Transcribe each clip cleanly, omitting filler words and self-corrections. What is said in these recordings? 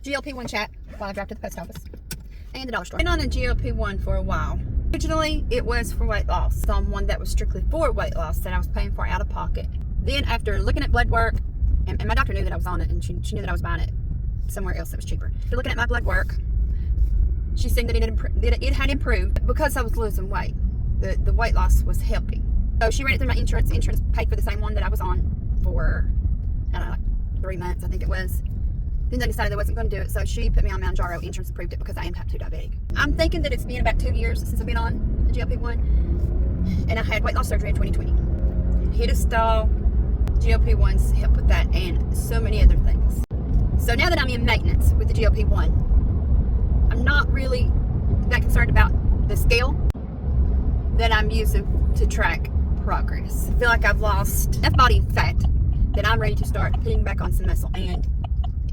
GLP-1 chat while I drive to the post office and the dollar store. Been on a GLP-1 for a while. Originally, it was for weight loss. Someone that was strictly for weight loss that I was paying for out of pocket. Then after looking at blood work, and my doctor knew that I was on it, and she knew that I was buying it somewhere else that was cheaper. After looking at my blood work, she said that it had improved because I was losing weight. The weight loss was helping. So she ran it through my insurance. Insurance paid for the same one that I was on for, I don't know, like 3 months, I think it was. Then they decided they wasn't going to do it, so she put me on Mounjaro. Insurance approved it because I am type 2 diabetic. I'm thinking that it's been about 2 years since I've been on the GLP-1, and I had weight loss surgery in 2020. Hit a stall. GLP-1s help with that and so many other things. So now that I'm in maintenance with the GLP-1, I'm not really that concerned about the scale that I'm using to track progress. I feel like I've lost enough body fat that I'm ready to start putting back on some muscle. And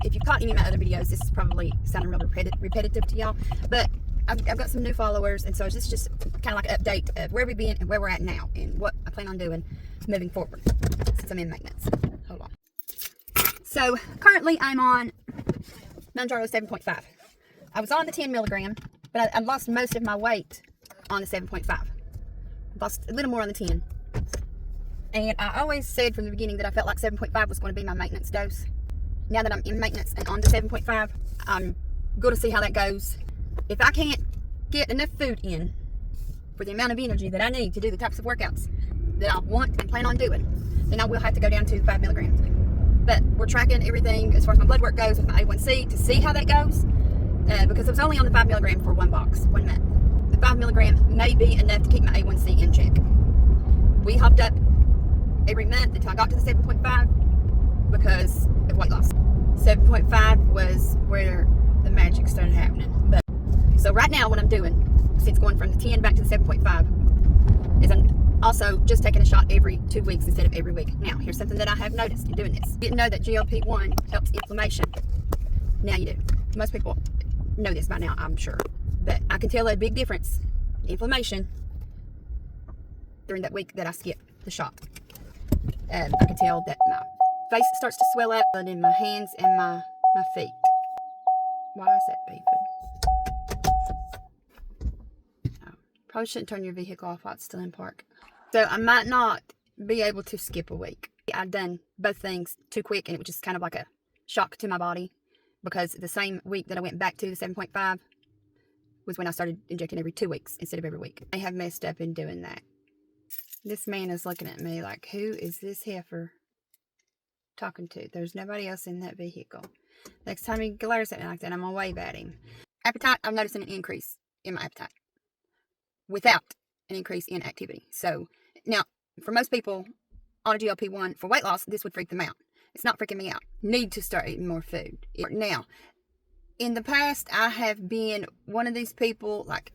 if you've caught any of my other videos, this is probably sounding real repetitive to y'all, but I've got some new followers, and so this is just kind of like an update of where we've been and where we're at now and what I plan on doing moving forward since I'm in maintenance. Hold on. So currently I'm on Mounjaro 7.5. I was on the 10 milligram, but I lost most of my weight on the 7.5. Lost a little more on the 10. And I always said from the beginning that I felt like 7.5 was going to be my maintenance dose. Now that I'm in maintenance and on the 7.5, I'm going to see how that goes. If I can't get enough food in for the amount of energy that I need to do the types of workouts that I want and plan on doing, then I will have to go down to 5 milligrams. But we're tracking everything as far as my blood work goes with my A1C to see how that goes, because I was only on the 5 milligram for 1 box, 1 month. The 5 milligram may be enough to keep my A1C in check. We hopped up every month until I got to the 7.5 because of weight loss. 7.5 was where the magic started happening. But so right now what I'm doing, since going from the 10 back to the 7.5, is I'm also just taking a shot every 2 weeks instead of every week. Now, here's something that I have noticed in doing this. Didn't know that GLP-1 helps inflammation. Now you do. Most people know this by now, I'm sure. But I can tell a big difference in inflammation during that week that I skip the shot. I can tell that my face starts to swell up, and in my hands and my feet. Why is that beeping? Oh, probably shouldn't turn your vehicle off while it's still in park. So I might not be able to skip a week. I've done both things too quick, and it was just kind of like a shock to my body, because the same week that I went back to the 7.5 was when I started injecting every 2 weeks instead of every week. I have messed up in doing that. This man is looking at me like, who is this heifer talking to? There's nobody else in that vehicle. Next time he glares at me like that, I'm going to wave at him. Appetite, I'm noticing an increase in my appetite without an increase in activity. So now, for most people on a GLP-1 for weight loss, this would freak them out. It's not freaking me out. Need to start eating more food. Now, in the past, I have been one of these people, like,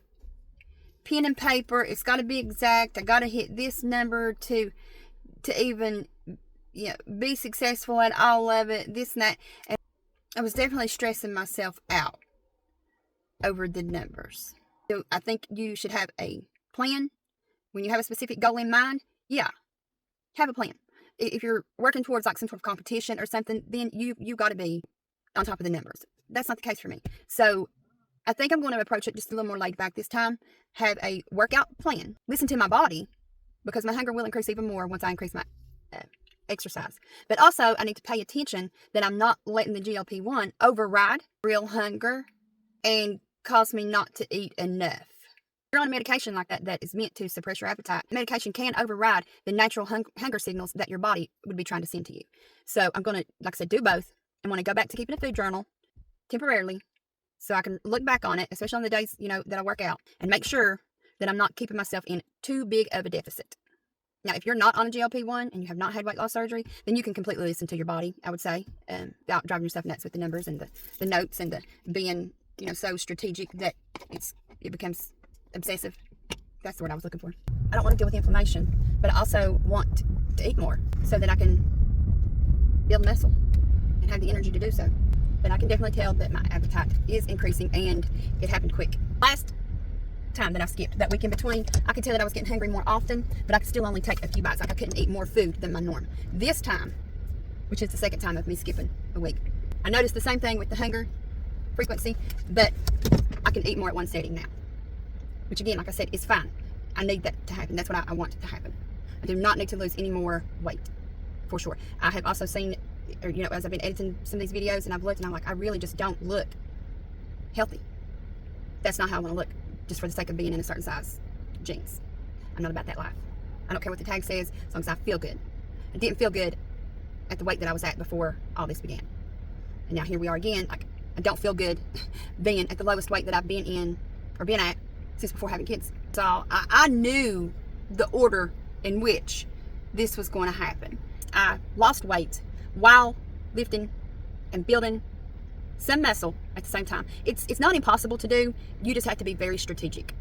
pen and paper, it's got to be exact. I got to hit this number to even, you know, be successful at all of it, this and that. And I was definitely stressing myself out over the numbers. So I think you should have a plan. When you have a specific goal in mind, yeah, have a plan. If you're working towards like some sort of competition or something, then you got to be on top of the numbers. That's not the case for me. So I think I'm going to approach it just a little more laid back this time. Have a workout plan. Listen to my body, because my hunger will increase even more once I increase my exercise. But also, I need to pay attention that I'm not letting the GLP-1 override real hunger and cause me not to eat enough. If you're on a medication like that that is meant to suppress your appetite, medication can override the natural hunger signals that your body would be trying to send to you. So I'm going to, like I said, do both. I'm going to go back to keeping a food journal temporarily, so I can look back on it, especially on the days, you know, that I work out, and make sure that I'm not keeping myself in too big of a deficit. Now, if you're not on a GLP-1 and you have not had weight loss surgery, then you can completely listen to your body, I would say, without driving yourself nuts with the numbers and the notes and the being, you know, so strategic that it becomes obsessive. That's the word I was looking for. I don't want to deal with inflammation, but I also want to eat more so that I can build muscle and have the energy to do so. But I can definitely tell that my appetite is increasing, and it happened quick. Last time that I skipped, that week in between, I could tell that I was getting hungry more often, but I could still only take a few bites. Like I couldn't eat more food than my norm. This time, which is the second time of me skipping a week, I noticed the same thing with the hunger frequency, but I can eat more at one setting now, which again, like I said, is fine. I need that to happen. That's what I want to happen. I do not need to lose any more weight, for sure. I have also seen, or, you know, as I've been editing some of these videos, and I've looked and I'm like, I really just don't look healthy. That's not how I want to look, just for the sake of being in a certain size jeans. I'm not about that life. I don't care what the tag says, as long as I feel good. I didn't feel good at the weight that I was at before all this began. And now here we are again. Like, I don't feel good being at the lowest weight that I've been in, or been at, since before having kids. So I knew the order in which this was going to happen. I lost weight while lifting and building some muscle at the same time. It's not impossible to do. You just have to be very strategic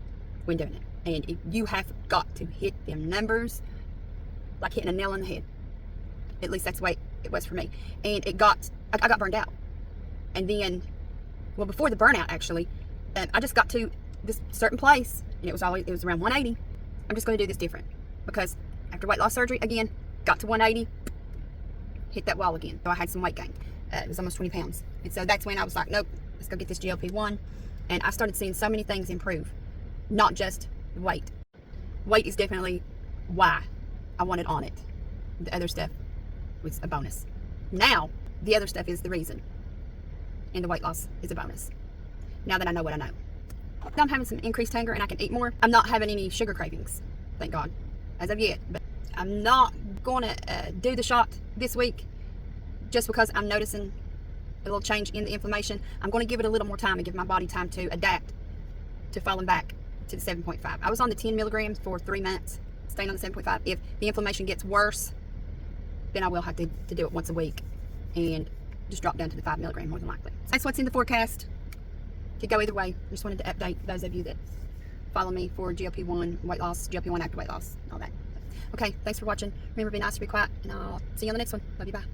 when doing it. And you have got to hit them numbers like hitting a nail on the head. At least that's the way it was for me. And I got burned out. And then, well, before the burnout, actually, I just got to this certain place, and it was around 180. I'm just going to do this different, because after weight loss surgery, again, got to 180, hit that wall again. So I had some weight gain. It was almost 20 pounds. And so that's when I was like, nope, let's go get this GLP-1. And I started seeing so many things improve, not just weight. Weight is definitely why I wanted on it. The other stuff was a bonus. Now, the other stuff is the reason. And the weight loss is a bonus. Now that I know what I know. Now I'm having some increased hunger and I can eat more. I'm not having any sugar cravings, thank God, as of yet. But I'm not going to do the shot this week just because I'm noticing a little change in the inflammation. I'm going to give it a little more time and give my body time to adapt to falling back to the 7.5. I was on the 10 milligrams for 3 months, staying on the 7.5. If the inflammation gets worse, then I will have to do it once a week and just drop down to the 5 milligram more than likely. That's what's in the forecast. Could go either way. Just wanted to update those of you that follow me for GLP-1 weight loss, GLP-1 after weight loss, all that. Okay, thanks for watching. Remember, be nice, be quiet, and I'll see you on the next one. Love you, bye.